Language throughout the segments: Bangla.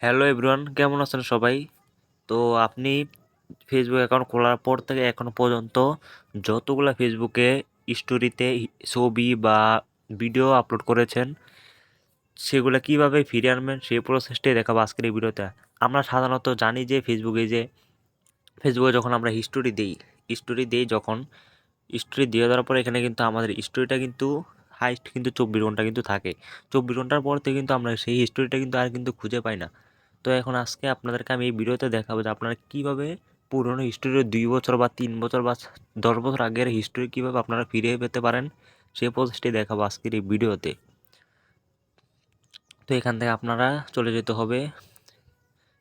হ্যালো এভরিওয়ান, কেমন আছেন সবাই? তো আপনি ফেসবুক অ্যাকাউন্ট খোলার পর থেকে এখনো পর্যন্ত যতগুলা ফেসবুকে স্টোরিতে ছবি বা ভিডিও আপলোড করেছেন সেগুলো কিভাবে ফিরিয়ে আনবেন সেই প্রসেসটাই দেখাবো আজকের এই ভিডিওতে। আমরা সাধারণত জানি যে ফেসবুকে যখন আমরা স্টোরি দেই যখন স্টোরি দিয়ে দেওয়ার পর এখানে কিন্তু আমাদের স্টোরিটা কিন্তু হাইস্ট কিন্তু 24 ঘন্টা কিন্তু থাকে। 24 ঘন্টার পর থেকে কিন্তু আমরা সেই স্টোরিটা কিন্তু আর কিন্তু খুঁজে পাই না। তো এখন আজকে আপনাদেরকে আমি এই ভিডিওতে দেখাবো যে আপনারা কীভাবে পুরনো হিস্টোরির 2 বছর বা 3 বছর বা 10 বছর আগের হিস্টোরি কীভাবে আপনারা ফিরে পেতে পারেন সেই প্রসেসটি দেখাবো আজকের এই ভিডিওতে। তো এখান থেকে আপনারা চলে যেতে হবে,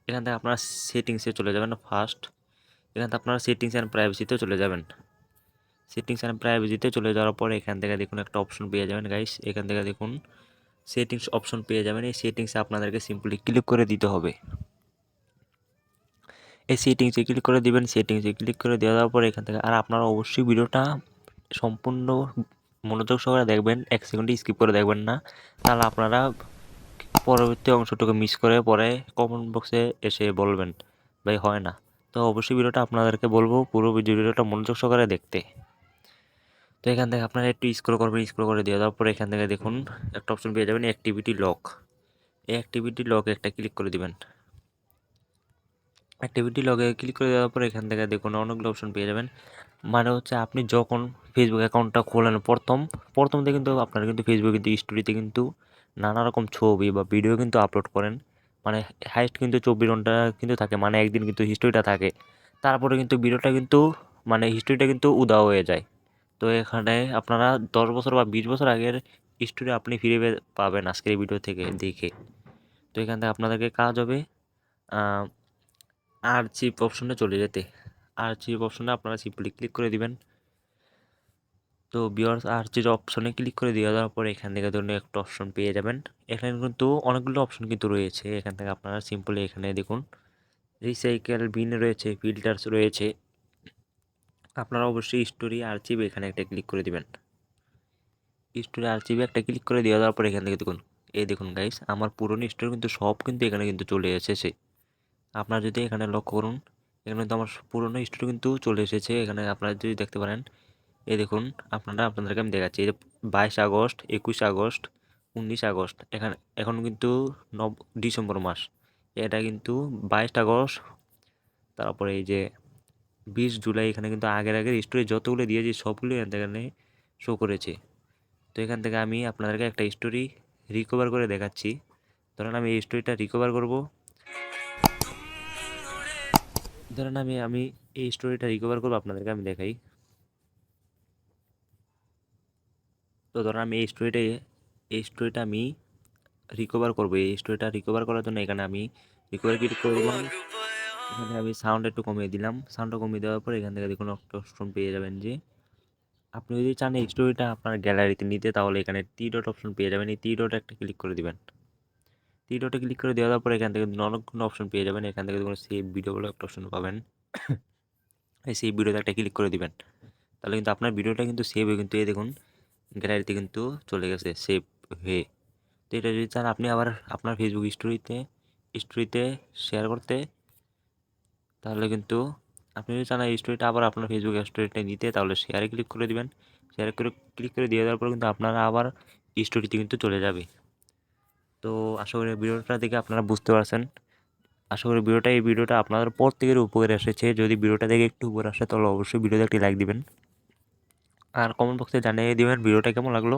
এখান থেকে আপনারা সেটিংসে চলে যাবেন ফার্স্ট। এখান থেকে আপনারা সেটিংস অ্যান্ড প্রাইভেসিতে চলে যাবেন। সেটিংস অ্যান্ড প্রাইভেসিতে চলে যাওয়ার পরে এখান থেকে দেখুন একটা অপশন পেয়ে যাবেন গাইস। এখান থেকে দেখুন সেটিংস অপশন পেয়ে যাবেন। এই সেটিংসে আপনাদেরকে সিম্পলি ক্লিক করে দিতে হবে। এই সেটিংসে ক্লিক করে দিবেন। সেটিংসে ক্লিক করে দেওয়ার পর এখান থেকে আর আপনারা অবশ্যই ভিডিওটা সম্পূর্ণ মনোযোগ সহকারে দেখবেন, 1 সেকেন্ড স্কিপ করে দেখবেন না, তাহলে আপনারা পরবর্তী অংশটুকু মিস করে পরে কমেন্ট বক্সে এসে বলবেন ভাই হয় না। তো অবশ্যই ভিডিওটা আপনাদেরকে বলবো পুরো ভিডিওটা মনোযোগ সহকারে দেখতে। তো এখান থেকে আপনারা একটু স্ক্রল করবেন, স্ক্রল করে দিয়ে দেওয়ার পর এখান থেকে দেখুন একটা অপশন পেয়ে যাবেন অ্যাক্টিভিটি লক। এই অ্যাক্টিভিটি লকে একটা ক্লিক করে দিবেন। অ্যাক্টিভিটি লগে ক্লিক করে দেওয়ার পর এখান থেকে দেখুন অনেকগুলো অপশন পেয়ে যাবেন। মানে হচ্ছে আপনি যখন ফেসবুক অ্যাকাউন্টটা খোলেন প্রথম থেকে কিন্তু আপনারা কিন্তু ফেসবুক কিন্তু স্টোরিতে কিন্তু নানা রকম ছবি বা ভিডিও কিন্তু আপলোড করেন। মানে হাইস্ট কিন্তু 24 ঘন্টা কিন্তু থাকে, মানে একদিন কিন্তু হিস্টোরিটা থাকে। তারপরে কিন্তু ভিডিওটা কিন্তু মানে হিস্টোরিটা কিন্তু উধাও হয়ে যায়। তো এখানে আপনারা 10 বছর বা 20 বছর আগের স্টোরি আপনি ফিরে পাবেন আজকের এই ভিডিও থেকে দেখে। তো এখান থেকে আপনাদেরকে কাজ হবে আর্চিভ অপশনে চলে যেতে। আর্চিভ অপশনে আপনারা সিম্পলি ক্লিক করে দিবেন। তো ভিউয়ার্স আর্চিভ অপশনে ক্লিক করে দেওয়ার পরে এখান থেকে ধরুন একটা অপশন পেয়ে যাবেন। এখানে কিন্তু অনেকগুলো অপশন কিন্তু রয়েছে। এখান থেকে আপনারা সিম্পলি এখানে দেখুন রিসাইকেল বিন রয়েছে, ফিল্টার্স রয়েছে। আপনারা অবশ্যই স্টোরি আর্চিভ এখানে একটা ক্লিক করে দিবেন। স্টোরি আর্চিভে একটা ক্লিক করে দেওয়ার পর এখান থেকে দেখুন দেখুন গাইস আমার পুরনো স্টোরি কিন্তু সব কিন্তু এখানে কিন্তু চলে এসেছে। আপনারা যদি এখানে লক্ষ্য করুন এখানে কিন্তু আমার পুরনো স্টোরি কিন্তু চলে এসেছে। এখানে আপনারা যদি দেখতে পারেন দেখুন আপনাদেরকে আমি দেখাচ্ছি। এই যে 22 আগস্ট, 21 আগস্ট, 19 আগস্ট, এখন কিন্তু ডিসেম্বর মাস। এটা কিন্তু 22 আগস্ট, তারপরে এই যে 20 জুলাই, এখানে কিন্তু আগের স্টোরি যতগুলো দিয়েছি সবগুলো এখানে শো করেছে। তো এখান থেকে আমি আপনাদেরকে একটা স্টোরি রিকভার করে দেখাচ্ছি। ধরেন আমি এই স্টোরিটা রিকভার করব। ধরেন আমি এই স্টোরিটা রিকভার করবো, আপনাদেরকে আমি দেখাই। তো ধরেন আমি এই স্টোরিটা আমি রিকভার করবো। এই স্টোরিটা রিকভার করার জন্য এখানে আমি রিকভার ক্লিক করে দিলাম। এখানে আমি সাউন্ড একটু কমিয়ে দিলাম। সাউন্ডটা কমিয়ে দেওয়ার পর এখান থেকে দেখুন একটা অপশন পেয়ে যাবেন যে আপনি যদি চান এই স্টোরিটা আপনার গ্যালারিতে নিতে, তাহলে এখানে টি ডট অপশন পেয়ে যাবেন। এই টি ডট একটা ক্লিক করে দিবেন। টি ডটে ক্লিক করে দেওয়ার পর এখান থেকে অনেকগুলো অপশন পেয়ে যাবেন। এখান থেকে দেখুন সেভ ভিডিও বলে একটা অপশন পাবেন। এই সেভ ভিডিওতে একটা ক্লিক করে দিবেন। তাহলে কিন্তু আপনার ভিডিওটা কিন্তু সেভ হয়ে কিন্তু এই দেখুন গ্যালারিতে কিন্তু চলে গেছে সেভ হয়ে। তো এটা যদি চান আপনি আবার আপনার ফেসবুক স্টোরিতে শেয়ার করতে, তাহলে কিন্তু আপনি যদি চান এই স্টোরিটা আবার আপনার ফেসবুক স্টোরিতে নিতে, তাহলে শেয়ারে ক্লিক করে দিবেন। শেয়ারে করে ক্লিক করে দিয়ে দেওয়ার পর কিন্তু আপনারা আবার স্টোরিতে কিন্তু চলে যাবে। তো আশা করি ভিডিওটা দেখে আপনারা বুঝতে পারছেন। আশা করি এই ভিডিওটা আপনাদের প্রত্যেকের উপকারে এসেছে। যদি ভিডিওটা দেখে একটু উপকার আসে তাহলে অবশ্যই ভিডিওতে একটি লাইক দিবেন, আর কমেন্ট বক্সে জানিয়ে দিবেন ভিডিওটা কেমন লাগলো।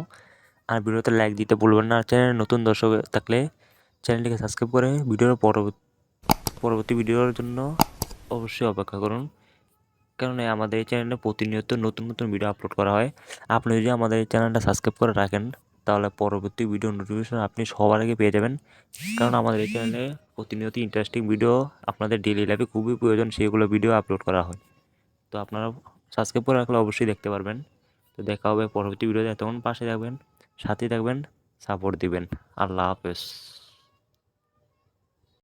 আর ভিডিওতে লাইক দিতে ভুলবেন না। আর চ্যানেলে নতুন দর্শক থাকলে চ্যানেলটিকে সাবস্ক্রাইব করে ভিডিওর পরবর্তী ভিডিওর জন্য অবশ্যই অপেক্ষা করুন, কারণ আমাদের এই চ্যানেলে প্রতিনিয়ত নতুন নতুন ভিডিও আপলোড করা হয়। আপনি যদি আমাদের এই চ্যানেলটা সাবস্ক্রাইব করে রাখেন তাহলে পরবর্তী ভিডিও নোটিফিকেশন আপনি সবার আগে পেয়ে যাবেন। কারণ আমাদের এই চ্যানেলে প্রতিনিয়ত ইন্টারেস্টিং ভিডিও আপনাদের ডেইলি লাইফে খুবই প্রয়োজন সেগুলো ভিডিও আপলোড করা হয়। তো আপনারা সাবস্ক্রাইব করে রাখলে অবশ্যই দেখতে পারবেন। তো দেখা হবে পরবর্তী ভিডিওতে। এতক্ষণ পাশে থাকবেন, সাথে থাকবেন, সাপোর্ট দিবেন। আল্লাহ হাফেজ।